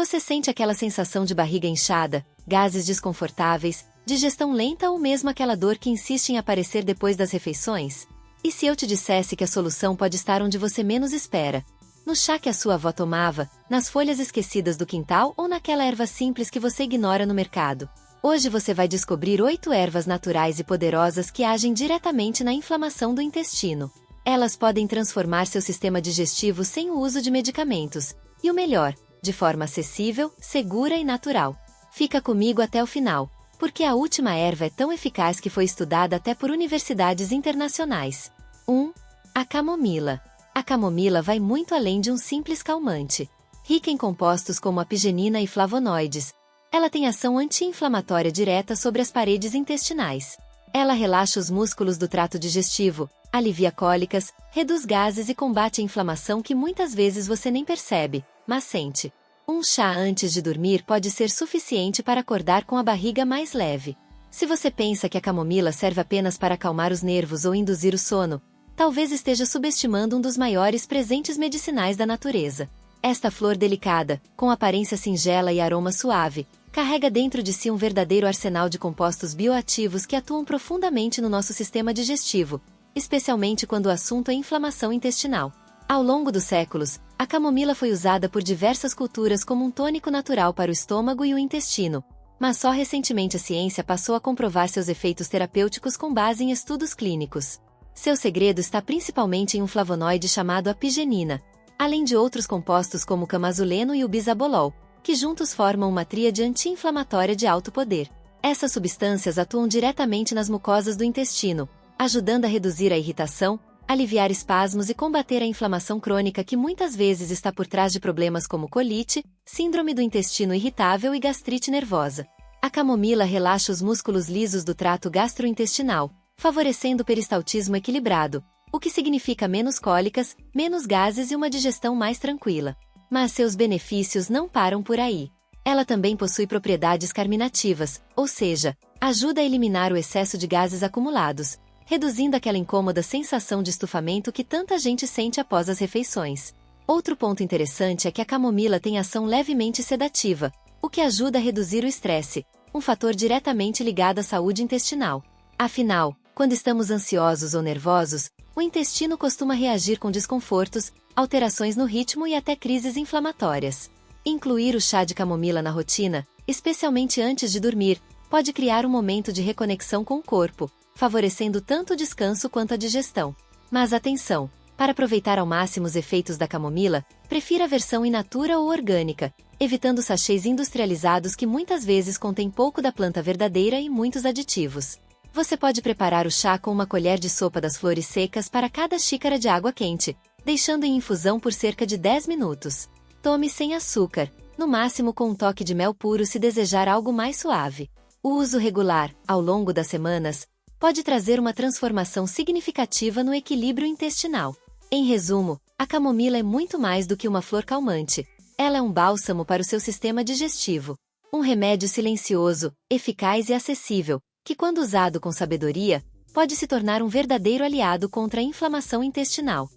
Você sente aquela sensação de barriga inchada, gases desconfortáveis, digestão lenta ou mesmo aquela dor que insiste em aparecer depois das refeições? E se eu te dissesse que a solução pode estar onde você menos espera? No chá que a sua avó tomava, nas folhas esquecidas do quintal ou naquela erva simples que você ignora no mercado? Hoje você vai descobrir 8 ervas naturais e poderosas que agem diretamente na inflamação do intestino. Elas podem transformar seu sistema digestivo sem o uso de medicamentos. E o melhor, de forma acessível, segura e natural. Fica comigo até o final, porque a última erva é tão eficaz que foi estudada até por universidades internacionais. 1. A camomila. A camomila vai muito além de um simples calmante. Rica em compostos como apigenina e flavonoides, ela tem ação anti-inflamatória direta sobre as paredes intestinais. Ela relaxa os músculos do trato digestivo, alivia cólicas, reduz gases e combate a inflamação que muitas vezes você nem percebe, mas sente. Um chá antes de dormir pode ser suficiente para acordar com a barriga mais leve. Se você pensa que a camomila serve apenas para acalmar os nervos ou induzir o sono, talvez esteja subestimando um dos maiores presentes medicinais da natureza. Esta flor delicada, com aparência singela e aroma suave, carrega dentro de si um verdadeiro arsenal de compostos bioativos que atuam profundamente no nosso sistema digestivo, especialmente quando o assunto é inflamação intestinal. Ao longo dos séculos, a camomila foi usada por diversas culturas como um tônico natural para o estômago e o intestino, mas só recentemente a ciência passou a comprovar seus efeitos terapêuticos com base em estudos clínicos. Seu segredo está principalmente em um flavonoide chamado apigenina, além de outros compostos como o camazuleno e o bisabolol, que juntos formam uma tríade anti-inflamatória de alto poder. Essas substâncias atuam diretamente nas mucosas do intestino, ajudando a reduzir a irritação, aliviar espasmos e combater a inflamação crônica que muitas vezes está por trás de problemas como colite, síndrome do intestino irritável e gastrite nervosa. A camomila relaxa os músculos lisos do trato gastrointestinal, favorecendo o peristaltismo equilibrado, o que significa menos cólicas, menos gases e uma digestão mais tranquila. Mas seus benefícios não param por aí. Ela também possui propriedades carminativas, ou seja, ajuda a eliminar o excesso de gases acumulados, reduzindo aquela incômoda sensação de estufamento que tanta gente sente após as refeições. Outro ponto interessante é que a camomila tem ação levemente sedativa, o que ajuda a reduzir o estresse, um fator diretamente ligado à saúde intestinal. Afinal, quando estamos ansiosos ou nervosos, o intestino costuma reagir com desconfortos, alterações no ritmo e até crises inflamatórias. Incluir o chá de camomila na rotina, especialmente antes de dormir, pode criar um momento de reconexão com o corpo, favorecendo tanto o descanso quanto a digestão. Mas atenção! Para aproveitar ao máximo os efeitos da camomila, prefira a versão in natura ou orgânica, evitando sachês industrializados que muitas vezes contêm pouco da planta verdadeira e muitos aditivos. Você pode preparar o chá com uma colher de sopa das flores secas para cada xícara de água quente, deixando em infusão por cerca de 10 minutos. Tome sem açúcar, no máximo com um toque de mel puro se desejar algo mais suave. O uso regular, ao longo das semanas, pode trazer uma transformação significativa no equilíbrio intestinal. Em resumo, a camomila é muito mais do que uma flor calmante. Ela é um bálsamo para o seu sistema digestivo. Um remédio silencioso, eficaz e acessível, que quando usado com sabedoria, pode se tornar um verdadeiro aliado contra a inflamação intestinal.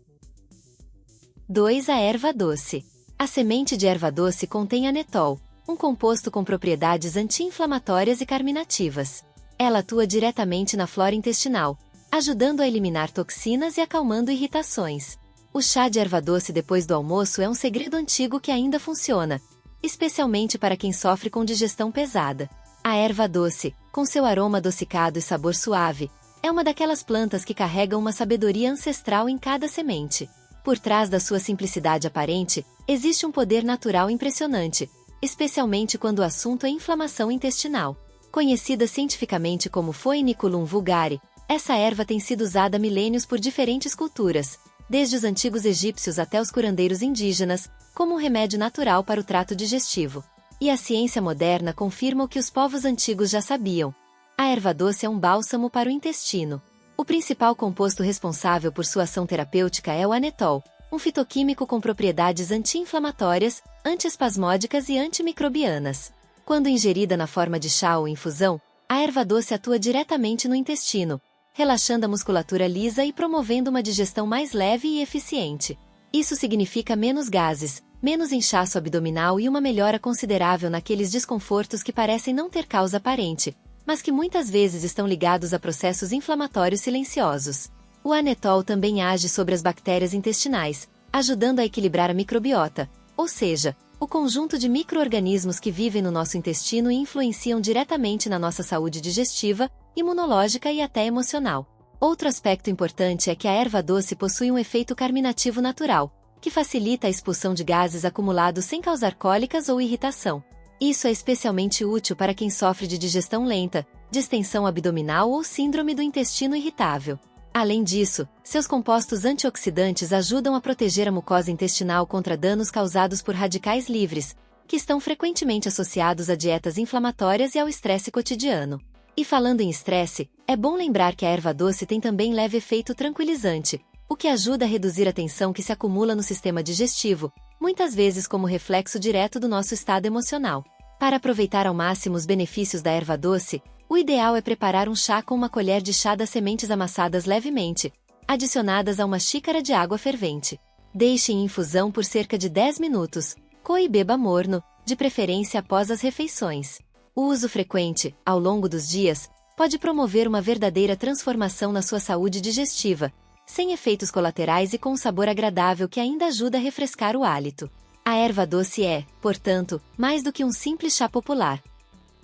2. A erva doce. A semente de erva doce contém anetol, um composto com propriedades anti-inflamatórias e carminativas. Ela atua diretamente na flora intestinal, ajudando a eliminar toxinas e acalmando irritações. O chá de erva doce depois do almoço é um segredo antigo que ainda funciona, especialmente para quem sofre com digestão pesada. A erva doce, com seu aroma adocicado e sabor suave, é uma daquelas plantas que carregam uma sabedoria ancestral em cada semente. Por trás da sua simplicidade aparente, existe um poder natural impressionante, especialmente quando o assunto é inflamação intestinal. Conhecida cientificamente como Phoenicum vulgare, essa erva tem sido usada há milênios por diferentes culturas, desde os antigos egípcios até os curandeiros indígenas, como um remédio natural para o trato digestivo. E a ciência moderna confirma o que os povos antigos já sabiam. A erva doce é um bálsamo para o intestino. O principal composto responsável por sua ação terapêutica é o anetol, um fitoquímico com propriedades anti-inflamatórias, antiespasmódicas e antimicrobianas. Quando ingerida na forma de chá ou infusão, a erva doce atua diretamente no intestino, relaxando a musculatura lisa e promovendo uma digestão mais leve e eficiente. Isso significa menos gases, menos inchaço abdominal e uma melhora considerável naqueles desconfortos que parecem não ter causa aparente, mas que muitas vezes estão ligados a processos inflamatórios silenciosos. O anetol também age sobre as bactérias intestinais, ajudando a equilibrar a microbiota, ou seja, o conjunto de micro-organismos que vivem no nosso intestino e influenciam diretamente na nossa saúde digestiva, imunológica e até emocional. Outro aspecto importante é que a erva doce possui um efeito carminativo natural, que facilita a expulsão de gases acumulados sem causar cólicas ou irritação. Isso é especialmente útil para quem sofre de digestão lenta, distensão abdominal ou síndrome do intestino irritável. Além disso, seus compostos antioxidantes ajudam a proteger a mucosa intestinal contra danos causados por radicais livres, que estão frequentemente associados a dietas inflamatórias e ao estresse cotidiano. E falando em estresse, é bom lembrar que a erva doce tem também leve efeito tranquilizante, o que ajuda a reduzir a tensão que se acumula no sistema digestivo, muitas vezes como reflexo direto do nosso estado emocional. Para aproveitar ao máximo os benefícios da erva doce, o ideal é preparar um chá com uma colher de chá das sementes amassadas levemente, adicionadas a uma xícara de água fervente. Deixe em infusão por cerca de 10 minutos, coe e beba morno, de preferência após as refeições. O uso frequente, ao longo dos dias, pode promover uma verdadeira transformação na sua saúde digestiva, sem efeitos colaterais e com um sabor agradável que ainda ajuda a refrescar o hálito. A erva doce é, portanto, mais do que um simples chá popular.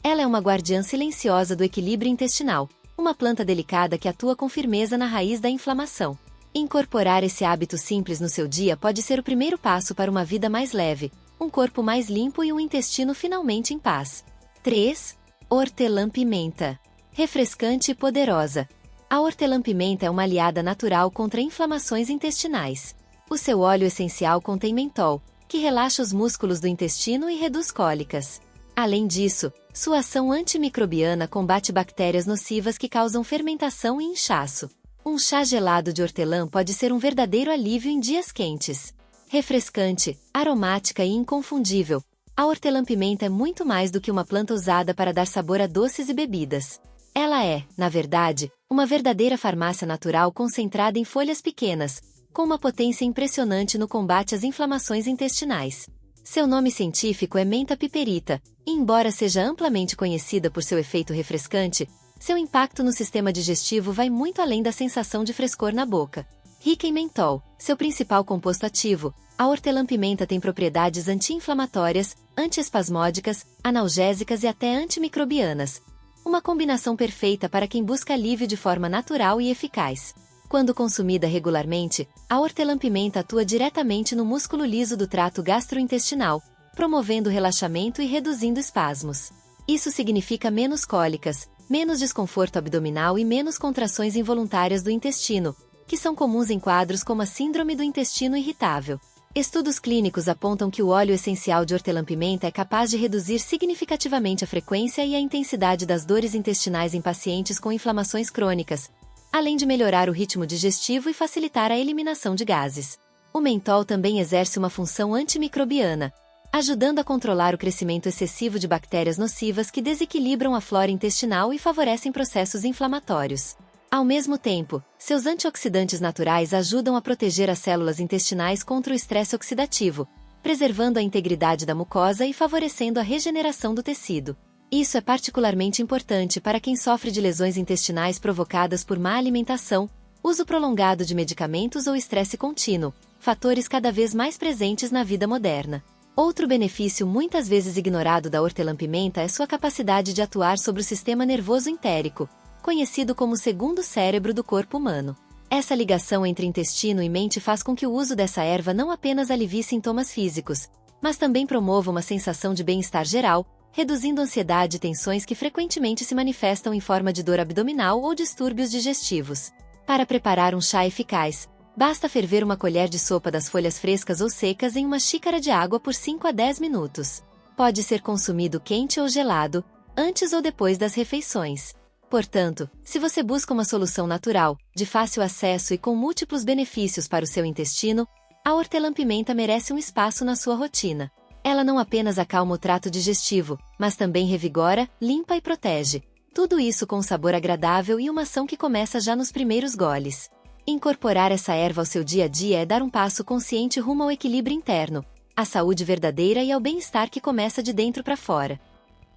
Ela é uma guardiã silenciosa do equilíbrio intestinal, uma planta delicada que atua com firmeza na raiz da inflamação. Incorporar esse hábito simples no seu dia pode ser o primeiro passo para uma vida mais leve, um corpo mais limpo e um intestino finalmente em paz. 3. Hortelã-pimenta. Refrescante e poderosa. A hortelã-pimenta é uma aliada natural contra inflamações intestinais. O seu óleo essencial contém mentol, que relaxa os músculos do intestino e reduz cólicas. Além disso, sua ação antimicrobiana combate bactérias nocivas que causam fermentação e inchaço. Um chá gelado de hortelã pode ser um verdadeiro alívio em dias quentes. Refrescante, aromática e inconfundível, a hortelã-pimenta é muito mais do que uma planta usada para dar sabor a doces e bebidas. Ela é, na verdade, uma verdadeira farmácia natural concentrada em folhas pequenas, com uma potência impressionante no combate às inflamações intestinais. Seu nome científico é menta piperita, e embora seja amplamente conhecida por seu efeito refrescante, seu impacto no sistema digestivo vai muito além da sensação de frescor na boca. Rica em mentol, seu principal composto ativo, a hortelã-pimenta tem propriedades anti-inflamatórias, antiespasmódicas, analgésicas e até antimicrobianas. Uma combinação perfeita para quem busca alívio de forma natural e eficaz. Quando consumida regularmente, a hortelã-pimenta atua diretamente no músculo liso do trato gastrointestinal, promovendo relaxamento e reduzindo espasmos. Isso significa menos cólicas, menos desconforto abdominal e menos contrações involuntárias do intestino, que são comuns em quadros como a síndrome do intestino irritável. Estudos clínicos apontam que o óleo essencial de hortelã-pimenta é capaz de reduzir significativamente a frequência e a intensidade das dores intestinais em pacientes com inflamações crônicas, além de melhorar o ritmo digestivo e facilitar a eliminação de gases. O mentol também exerce uma função antimicrobiana, ajudando a controlar o crescimento excessivo de bactérias nocivas que desequilibram a flora intestinal e favorecem processos inflamatórios. Ao mesmo tempo, seus antioxidantes naturais ajudam a proteger as células intestinais contra o estresse oxidativo, preservando a integridade da mucosa e favorecendo a regeneração do tecido. Isso é particularmente importante para quem sofre de lesões intestinais provocadas por má alimentação, uso prolongado de medicamentos ou estresse contínuo, fatores cada vez mais presentes na vida moderna. Outro benefício muitas vezes ignorado da hortelã-pimenta é sua capacidade de atuar sobre o sistema nervoso entérico, conhecido como o segundo cérebro do corpo humano. Essa ligação entre intestino e mente faz com que o uso dessa erva não apenas alivie sintomas físicos, mas também promova uma sensação de bem-estar geral, reduzindo ansiedade e tensões que frequentemente se manifestam em forma de dor abdominal ou distúrbios digestivos. Para preparar um chá eficaz, basta ferver uma colher de sopa das folhas frescas ou secas em uma xícara de água por 5 a 10 minutos. Pode ser consumido quente ou gelado, antes ou depois das refeições. Portanto, se você busca uma solução natural, de fácil acesso e com múltiplos benefícios para o seu intestino, a hortelã-pimenta merece um espaço na sua rotina. Ela não apenas acalma o trato digestivo, mas também revigora, limpa e protege. Tudo isso com um sabor agradável e uma ação que começa já nos primeiros goles. Incorporar essa erva ao seu dia a dia é dar um passo consciente rumo ao equilíbrio interno, à saúde verdadeira e ao bem-estar que começa de dentro para fora.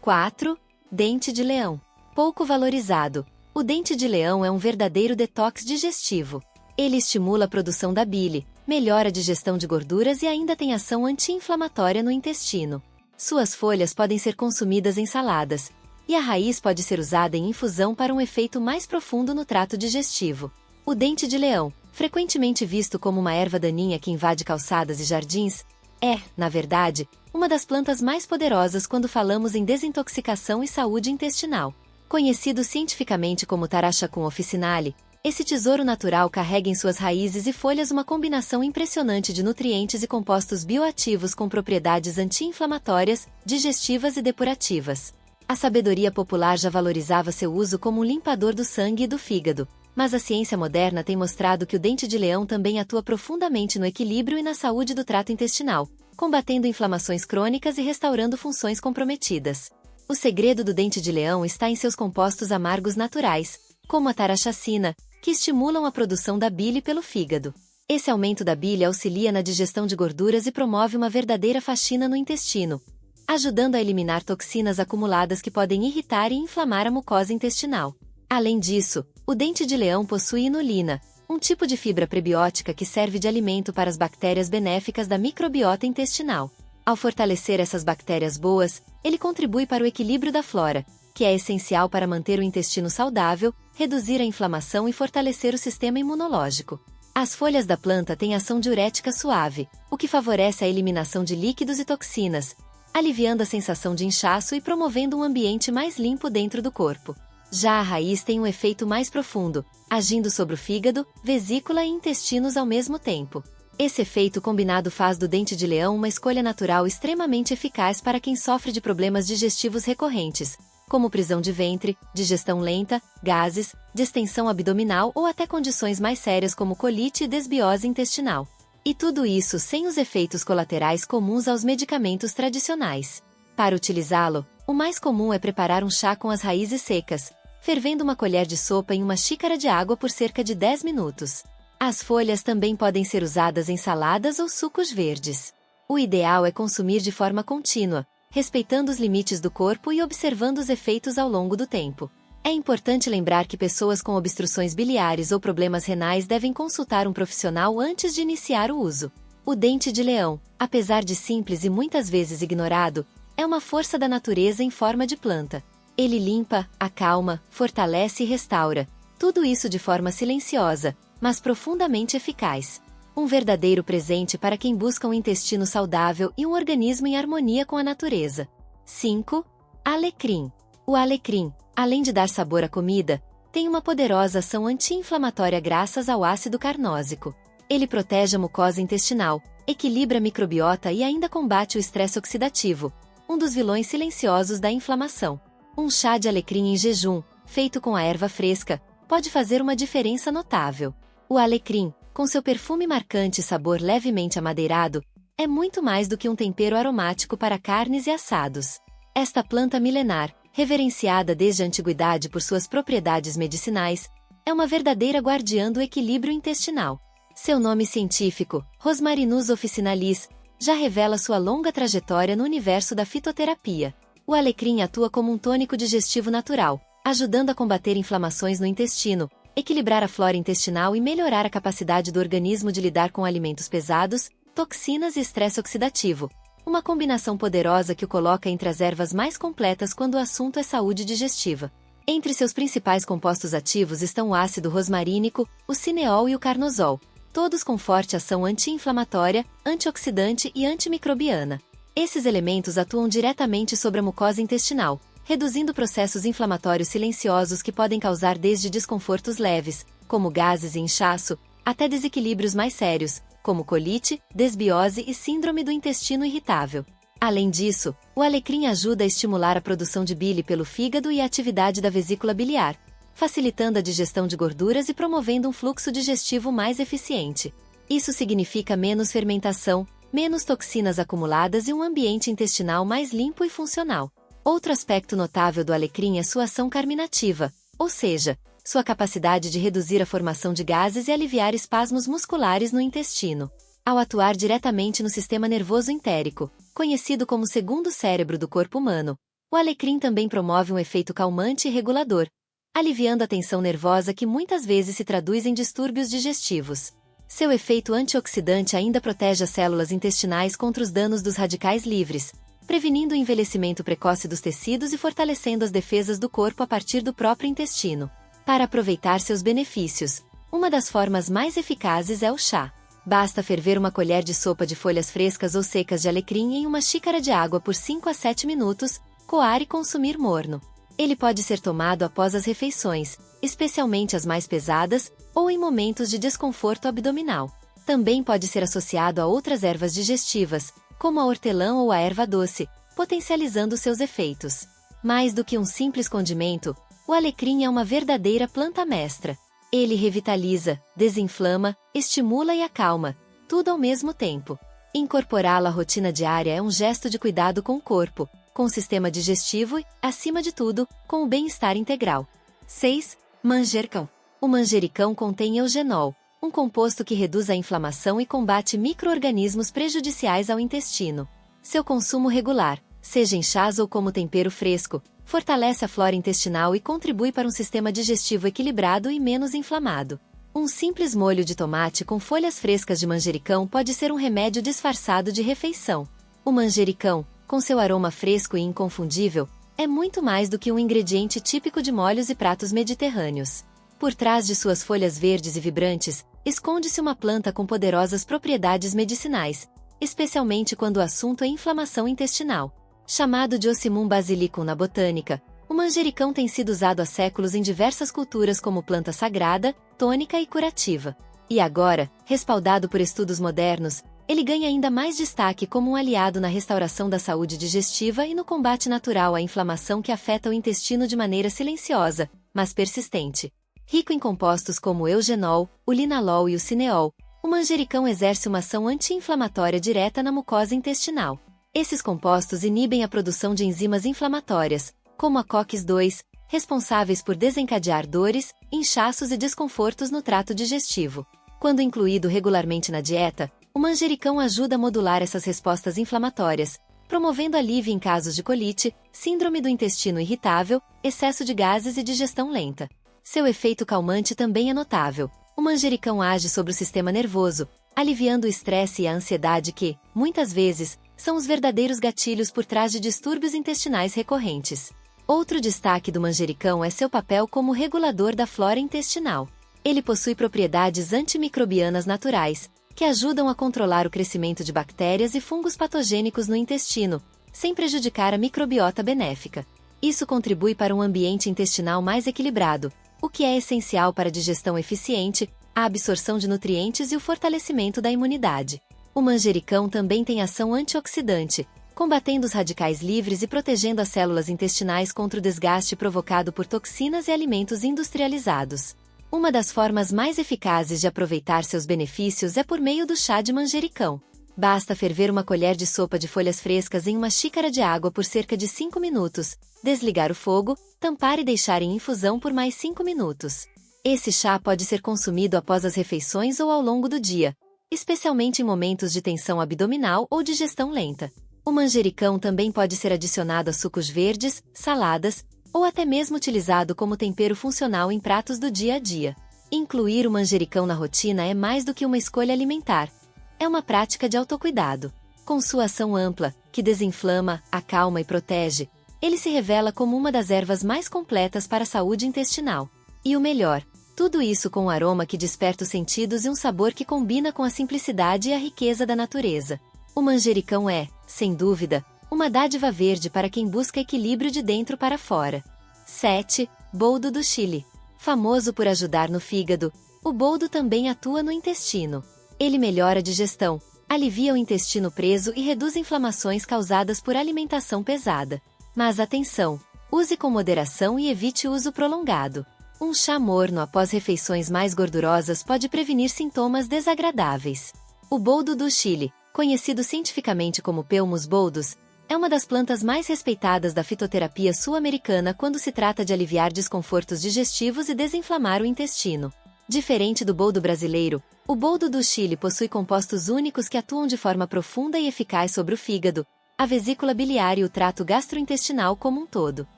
4. Dente de leão. Pouco valorizado. O dente de leão é um verdadeiro detox digestivo. Ele estimula a produção da bile, melhora a digestão de gorduras e ainda tem ação anti-inflamatória no intestino. Suas folhas podem ser consumidas em saladas, e a raiz pode ser usada em infusão para um efeito mais profundo no trato digestivo. O dente de leão, frequentemente visto como uma erva daninha que invade calçadas e jardins, é, na verdade, uma das plantas mais poderosas quando falamos em desintoxicação e saúde intestinal. Conhecido cientificamente como Tarashacum officinale, esse tesouro natural carrega em suas raízes e folhas uma combinação impressionante de nutrientes e compostos bioativos com propriedades anti-inflamatórias, digestivas e depurativas. A sabedoria popular já valorizava seu uso como um limpador do sangue e do fígado, mas a ciência moderna tem mostrado que o dente de leão também atua profundamente no equilíbrio e na saúde do trato intestinal, combatendo inflamações crônicas e restaurando funções comprometidas. O segredo do dente de leão está em seus compostos amargos naturais, como a tarachacina, que estimulam a produção da bile pelo fígado. Esse aumento da bile auxilia na digestão de gorduras e promove uma verdadeira faxina no intestino, ajudando a eliminar toxinas acumuladas que podem irritar e inflamar a mucosa intestinal. Além disso, o dente de leão possui inulina, um tipo de fibra prebiótica que serve de alimento para as bactérias benéficas da microbiota intestinal. Ao fortalecer essas bactérias boas, ele contribui para o equilíbrio da flora, que é essencial para manter o intestino saudável, reduzir a inflamação e fortalecer o sistema imunológico. As folhas da planta têm ação diurética suave, o que favorece a eliminação de líquidos e toxinas, aliviando a sensação de inchaço e promovendo um ambiente mais limpo dentro do corpo. Já a raiz tem um efeito mais profundo, agindo sobre o fígado, vesícula e intestinos ao mesmo tempo. Esse efeito combinado faz do dente de leão uma escolha natural extremamente eficaz para quem sofre de problemas digestivos recorrentes, como prisão de ventre, digestão lenta, gases, distensão abdominal ou até condições mais sérias como colite e desbiose intestinal. E tudo isso sem os efeitos colaterais comuns aos medicamentos tradicionais. Para utilizá-lo, o mais comum é preparar um chá com as raízes secas, fervendo uma colher de sopa em uma xícara de água por cerca de 10 minutos. As folhas também podem ser usadas em saladas ou sucos verdes. O ideal é consumir de forma contínua, respeitando os limites do corpo e observando os efeitos ao longo do tempo. É importante lembrar que pessoas com obstruções biliares ou problemas renais devem consultar um profissional antes de iniciar o uso. O dente de leão, apesar de simples e muitas vezes ignorado, é uma força da natureza em forma de planta. Ele limpa, acalma, fortalece e restaura, tudo isso de forma silenciosa, mas profundamente eficaz. Um verdadeiro presente para quem busca um intestino saudável e um organismo em harmonia com a natureza. 5. Alecrim. O alecrim, além de dar sabor à comida, tem uma poderosa ação anti-inflamatória graças ao ácido carnósico. Ele protege a mucosa intestinal, equilibra a microbiota e ainda combate o estresse oxidativo, um dos vilões silenciosos da inflamação. Um chá de alecrim em jejum, feito com a erva fresca, pode fazer uma diferença notável. O alecrim, com seu perfume marcante e sabor levemente amadeirado, é muito mais do que um tempero aromático para carnes e assados. Esta planta milenar, reverenciada desde a antiguidade por suas propriedades medicinais, é uma verdadeira guardiã do equilíbrio intestinal. Seu nome científico, Rosmarinus officinalis, já revela sua longa trajetória no universo da fitoterapia. O alecrim atua como um tônico digestivo natural, ajudando a combater inflamações no intestino, equilibrar a flora intestinal e melhorar a capacidade do organismo de lidar com alimentos pesados, toxinas e estresse oxidativo. Uma combinação poderosa que o coloca entre as ervas mais completas quando o assunto é saúde digestiva. Entre seus principais compostos ativos estão o ácido rosmarínico, o cineol e o carnosol, todos com forte ação anti-inflamatória, antioxidante e antimicrobiana. Esses elementos atuam diretamente sobre a mucosa intestinal, reduzindo processos inflamatórios silenciosos que podem causar desde desconfortos leves, como gases e inchaço, até desequilíbrios mais sérios, como colite, desbiose e síndrome do intestino irritável. Além disso, o alecrim ajuda a estimular a produção de bile pelo fígado e a atividade da vesícula biliar, facilitando a digestão de gorduras e promovendo um fluxo digestivo mais eficiente. Isso significa menos fermentação, menos toxinas acumuladas e um ambiente intestinal mais limpo e funcional. Outro aspecto notável do alecrim é sua ação carminativa, ou seja, sua capacidade de reduzir a formação de gases e aliviar espasmos musculares no intestino. ao atuar diretamente no sistema nervoso entérico, conhecido como segundo cérebro do corpo humano. O alecrim também promove um efeito calmante e regulador, aliviando a tensão nervosa que muitas vezes se traduz em distúrbios digestivos. Seu efeito antioxidante ainda protege as células intestinais contra os danos dos radicais livres, prevenindo o envelhecimento precoce dos tecidos e fortalecendo as defesas do corpo a partir do próprio intestino. Para aproveitar seus benefícios, uma das formas mais eficazes é o chá. Basta ferver uma colher de sopa de folhas frescas ou secas de alecrim em uma xícara de água por 5 a 7 minutos, coar e consumir morno. Ele pode ser tomado após as refeições, especialmente as mais pesadas, ou em momentos de desconforto abdominal. Também pode ser associado a outras ervas digestivas, como a hortelã ou a erva doce, potencializando seus efeitos. Mais do que um simples condimento, o alecrim é uma verdadeira planta mestra. Ele revitaliza, desinflama, estimula e acalma, tudo ao mesmo tempo. Incorporá-lo à rotina diária é um gesto de cuidado com o corpo, com o sistema digestivo e, acima de tudo, com o bem-estar integral. 6. Manjericão. O manjericão contém eugenol, um composto que reduz a inflamação e combate micro-organismos prejudiciais ao intestino. Seu consumo regular, seja em chás ou como tempero fresco, fortalece a flora intestinal e contribui para um sistema digestivo equilibrado e menos inflamado. Um simples molho de tomate com folhas frescas de manjericão pode ser um remédio disfarçado de refeição. O manjericão, com seu aroma fresco e inconfundível, é muito mais do que um ingrediente típico de molhos e pratos mediterrâneos. Por trás de suas folhas verdes e vibrantes, esconde-se uma planta com poderosas propriedades medicinais, especialmente quando o assunto é inflamação intestinal. Chamado de Ocimum basilicum na botânica, o manjericão tem sido usado há séculos em diversas culturas como planta sagrada, tônica e curativa. E agora, respaldado por estudos modernos, ele ganha ainda mais destaque como um aliado na restauração da saúde digestiva e no combate natural à inflamação que afeta o intestino de maneira silenciosa, mas persistente. Rico em compostos como o eugenol, o linalol e o cineol, o manjericão exerce uma ação anti-inflamatória direta na mucosa intestinal. Esses compostos inibem a produção de enzimas inflamatórias, como a COX-2, responsáveis por desencadear dores, inchaços e desconfortos no trato digestivo. Quando incluído regularmente na dieta, o manjericão ajuda a modular essas respostas inflamatórias, promovendo alívio em casos de colite, síndrome do intestino irritável, excesso de gases e digestão lenta. Seu efeito calmante também é notável. O manjericão age sobre o sistema nervoso, aliviando o estresse e a ansiedade que, muitas vezes, são os verdadeiros gatilhos por trás de distúrbios intestinais recorrentes. Outro destaque do manjericão é seu papel como regulador da flora intestinal. Ele possui propriedades antimicrobianas naturais, que ajudam a controlar o crescimento de bactérias e fungos patogênicos no intestino, sem prejudicar a microbiota benéfica. Isso contribui para um ambiente intestinal mais equilibrado, o que é essencial para a digestão eficiente, a absorção de nutrientes e o fortalecimento da imunidade. O manjericão também tem ação antioxidante, combatendo os radicais livres e protegendo as células intestinais contra o desgaste provocado por toxinas e alimentos industrializados. Uma das formas mais eficazes de aproveitar seus benefícios é por meio do chá de manjericão. Basta ferver uma colher de sopa de folhas frescas em uma xícara de água por cerca de 5 minutos, desligar o fogo, tampar e deixar em infusão por mais 5 minutos. Esse chá pode ser consumido após as refeições ou ao longo do dia, especialmente em momentos de tensão abdominal ou digestão lenta. O manjericão também pode ser adicionado a sucos verdes, saladas, ou até mesmo utilizado como tempero funcional em pratos do dia a dia. Incluir o manjericão na rotina é mais do que uma escolha alimentar. É uma prática de autocuidado. Com sua ação ampla, que desinflama, acalma e protege, ele se revela como uma das ervas mais completas para a saúde intestinal. E o melhor, tudo isso com um aroma que desperta os sentidos e um sabor que combina com a simplicidade e a riqueza da natureza. O manjericão é, sem dúvida, uma dádiva verde para quem busca equilíbrio de dentro para fora. 7. Boldo do Chile. Famoso por ajudar no fígado, o boldo também atua no intestino. Ele melhora a digestão, alivia o intestino preso e reduz inflamações causadas por alimentação pesada. Mas atenção! Use com moderação e evite o uso prolongado. Um chá morno após refeições mais gordurosas pode prevenir sintomas desagradáveis. O boldo do Chile, conhecido cientificamente como Pelmus boldus, é uma das plantas mais respeitadas da fitoterapia sul-americana quando se trata de aliviar desconfortos digestivos e desinflamar o intestino. Diferente do boldo brasileiro, o boldo do Chile possui compostos únicos que atuam de forma profunda e eficaz sobre o fígado, a vesícula biliar e o trato gastrointestinal como um todo.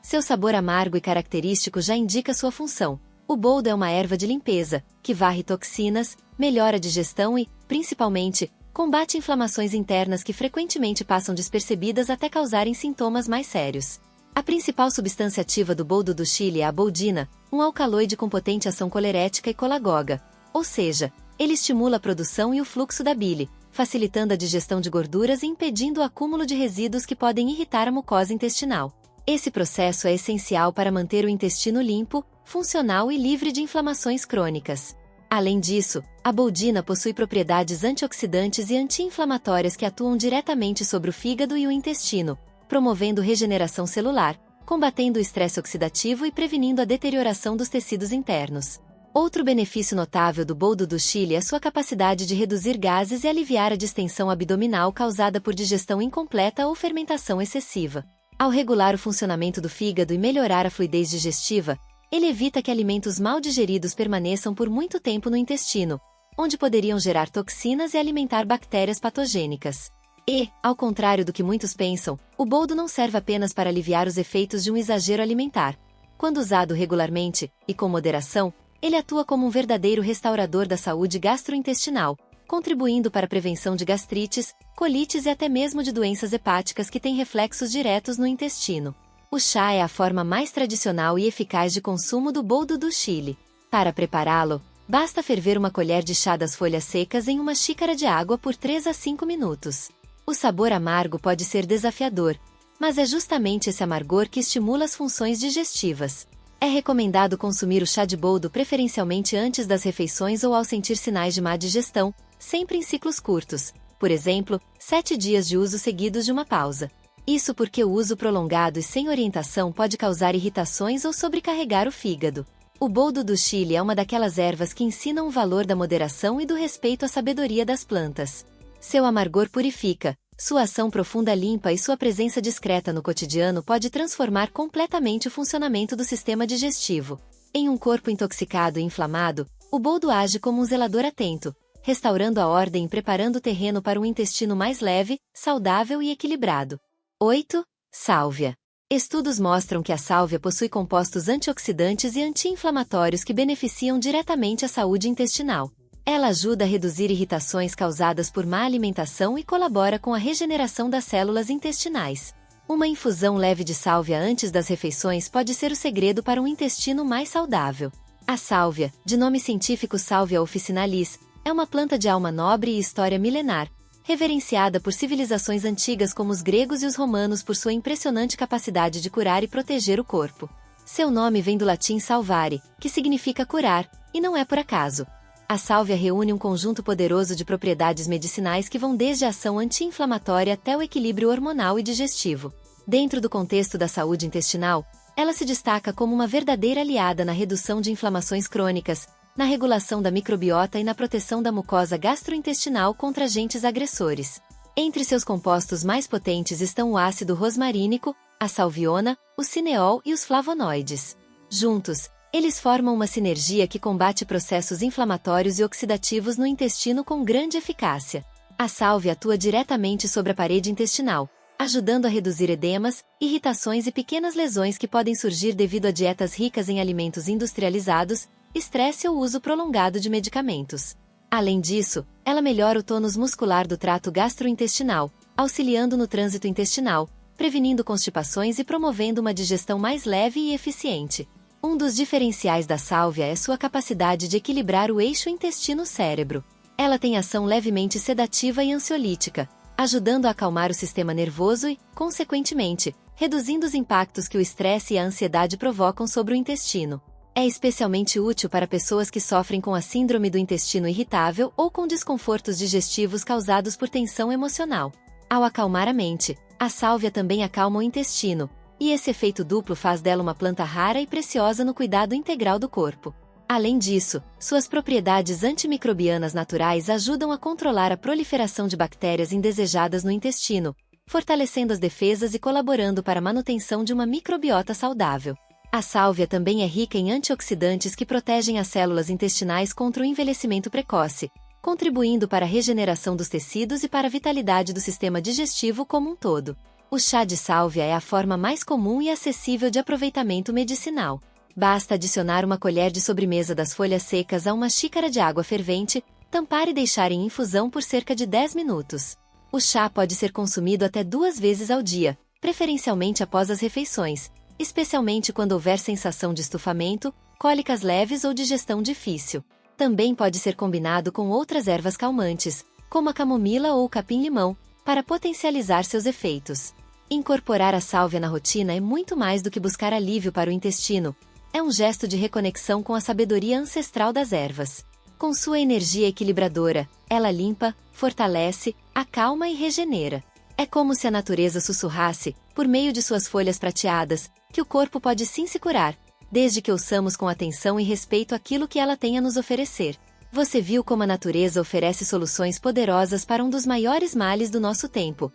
Seu sabor amargo e característico já indica sua função. O boldo é uma erva de limpeza, que varre toxinas, melhora a digestão e, principalmente, combate inflamações internas que frequentemente passam despercebidas até causarem sintomas mais sérios. A principal substância ativa do boldo do Chile é a boldina, um alcaloide com potente ação colerética e colagoga, ou seja, ele estimula a produção e o fluxo da bile, facilitando a digestão de gorduras e impedindo o acúmulo de resíduos que podem irritar a mucosa intestinal. Esse processo é essencial para manter o intestino limpo, funcional e livre de inflamações crônicas. Além disso, a boldina possui propriedades antioxidantes e anti-inflamatórias que atuam diretamente sobre o fígado e o intestino, promovendo regeneração celular, combatendo o estresse oxidativo e prevenindo a deterioração dos tecidos internos. Outro benefício notável do boldo do Chile é sua capacidade de reduzir gases e aliviar a distensão abdominal causada por digestão incompleta ou fermentação excessiva. Ao regular o funcionamento do fígado e melhorar a fluidez digestiva, ele evita que alimentos mal digeridos permaneçam por muito tempo no intestino, onde poderiam gerar toxinas e alimentar bactérias patogênicas. E, ao contrário do que muitos pensam, o boldo não serve apenas para aliviar os efeitos de um exagero alimentar. Quando usado regularmente, e com moderação, ele atua como um verdadeiro restaurador da saúde gastrointestinal, contribuindo para a prevenção de gastrites, colites e até mesmo de doenças hepáticas que têm reflexos diretos no intestino. O chá é a forma mais tradicional e eficaz de consumo do boldo do Chile. Para prepará-lo, basta ferver uma colher de chá das folhas secas em uma xícara de água por 3 a 5 minutos. O sabor amargo pode ser desafiador, mas é justamente esse amargor que estimula as funções digestivas. É recomendado consumir o chá de boldo preferencialmente antes das refeições ou ao sentir sinais de má digestão, sempre em ciclos curtos, por exemplo, 7 dias de uso seguidos de uma pausa. Isso porque o uso prolongado e sem orientação pode causar irritações ou sobrecarregar o fígado. O boldo do Chile é uma daquelas ervas que ensinam o valor da moderação e do respeito à sabedoria das plantas. Seu amargor purifica, sua ação profunda limpa e sua presença discreta no cotidiano pode transformar completamente o funcionamento do sistema digestivo. Em um corpo intoxicado e inflamado, o boldo age como um zelador atento, restaurando a ordem e preparando o terreno para um intestino mais leve, saudável e equilibrado. 8. Sálvia. Estudos mostram que a sálvia possui compostos antioxidantes e anti-inflamatórios que beneficiam diretamente a saúde intestinal. Ela ajuda a reduzir irritações causadas por má alimentação e colabora com a regeneração das células intestinais. Uma infusão leve de sálvia antes das refeições pode ser o segredo para um intestino mais saudável. A sálvia, de nome científico Salvia officinalis, é uma planta de alma nobre e história milenar, reverenciada por civilizações antigas como os gregos e os romanos por sua impressionante capacidade de curar e proteger o corpo. Seu nome vem do latim salvare, que significa curar, e não é por acaso. A sálvia reúne um conjunto poderoso de propriedades medicinais que vão desde a ação anti-inflamatória até o equilíbrio hormonal e digestivo. Dentro do contexto da saúde intestinal, ela se destaca como uma verdadeira aliada na redução de inflamações crônicas, na regulação da microbiota e na proteção da mucosa gastrointestinal contra agentes agressores. Entre seus compostos mais potentes estão o ácido rosmarínico, a salviona, o cineol e os flavonoides. Juntos, eles formam uma sinergia que combate processos inflamatórios e oxidativos no intestino com grande eficácia. A sálvia atua diretamente sobre a parede intestinal, ajudando a reduzir edemas, irritações e pequenas lesões que podem surgir devido a dietas ricas em alimentos industrializados, estresse ou uso prolongado de medicamentos. Além disso, ela melhora o tônus muscular do trato gastrointestinal, auxiliando no trânsito intestinal, prevenindo constipações e promovendo uma digestão mais leve e eficiente. Um dos diferenciais da sálvia é sua capacidade de equilibrar o eixo intestino-cérebro. Ela tem ação levemente sedativa e ansiolítica, ajudando a acalmar o sistema nervoso e, consequentemente, reduzindo os impactos que o estresse e a ansiedade provocam sobre o intestino. É especialmente útil para pessoas que sofrem com a síndrome do intestino irritável ou com desconfortos digestivos causados por tensão emocional. Ao acalmar a mente, a sálvia também acalma o intestino, e esse efeito duplo faz dela uma planta rara e preciosa no cuidado integral do corpo. Além disso, suas propriedades antimicrobianas naturais ajudam a controlar a proliferação de bactérias indesejadas no intestino, fortalecendo as defesas e colaborando para a manutenção de uma microbiota saudável. A sálvia também é rica em antioxidantes que protegem as células intestinais contra o envelhecimento precoce, contribuindo para a regeneração dos tecidos e para a vitalidade do sistema digestivo como um todo. O chá de sálvia é a forma mais comum e acessível de aproveitamento medicinal. Basta adicionar uma colher de sobremesa das folhas secas a uma xícara de água fervente, tampar e deixar em infusão por cerca de 10 minutos. O chá pode ser consumido até 2 vezes ao dia, preferencialmente após as refeições, especialmente quando houver sensação de estufamento, cólicas leves ou digestão difícil. Também pode ser combinado com outras ervas calmantes, como a camomila ou o capim-limão, para potencializar seus efeitos. Incorporar a sálvia na rotina é muito mais do que buscar alívio para o intestino. É um gesto de reconexão com a sabedoria ancestral das ervas. Com sua energia equilibradora, ela limpa, fortalece, acalma e regenera. É como se a natureza sussurrasse, por meio de suas folhas prateadas, que o corpo pode sim se curar, desde que ouçamos com atenção e respeito aquilo que ela tem a nos oferecer. Você viu como a natureza oferece soluções poderosas para um dos maiores males do nosso tempo: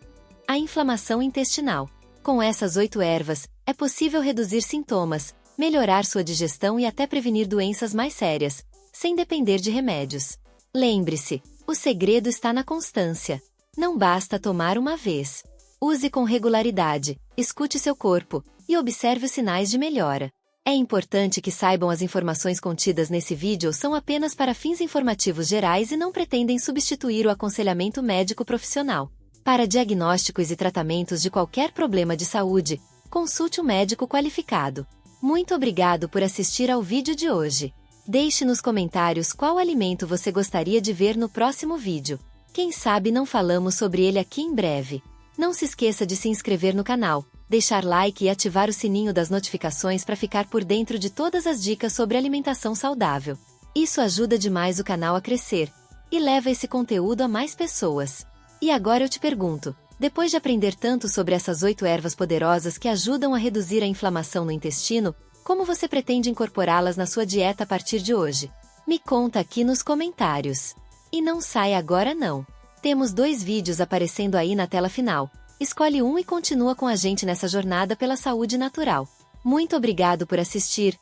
a inflamação intestinal. Com essas 8 ervas, é possível reduzir sintomas, melhorar sua digestão e até prevenir doenças mais sérias, sem depender de remédios. Lembre-se, o segredo está na constância. Não basta tomar uma vez. Use com regularidade, escute seu corpo e observe os sinais de melhora. É importante que saibam as informações contidas nesse vídeo são apenas para fins informativos gerais e não pretendem substituir o aconselhamento médico profissional. Para diagnósticos e tratamentos de qualquer problema de saúde, consulte um médico qualificado. Muito obrigado por assistir ao vídeo de hoje. Deixe nos comentários qual alimento você gostaria de ver no próximo vídeo. Quem sabe não falamos sobre ele aqui em breve. Não se esqueça de se inscrever no canal, deixar like e ativar o sininho das notificações para ficar por dentro de todas as dicas sobre alimentação saudável. Isso ajuda demais o canal a crescer e leva esse conteúdo a mais pessoas. E agora eu te pergunto, depois de aprender tanto sobre essas 8 ervas poderosas que ajudam a reduzir a inflamação no intestino, como você pretende incorporá-las na sua dieta a partir de hoje? Me conta aqui nos comentários. E não sai agora não. Temos 2 vídeos aparecendo aí na tela final. Escolhe um e continua com a gente nessa jornada pela saúde natural. Muito obrigado por assistir.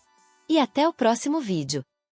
E até o próximo vídeo.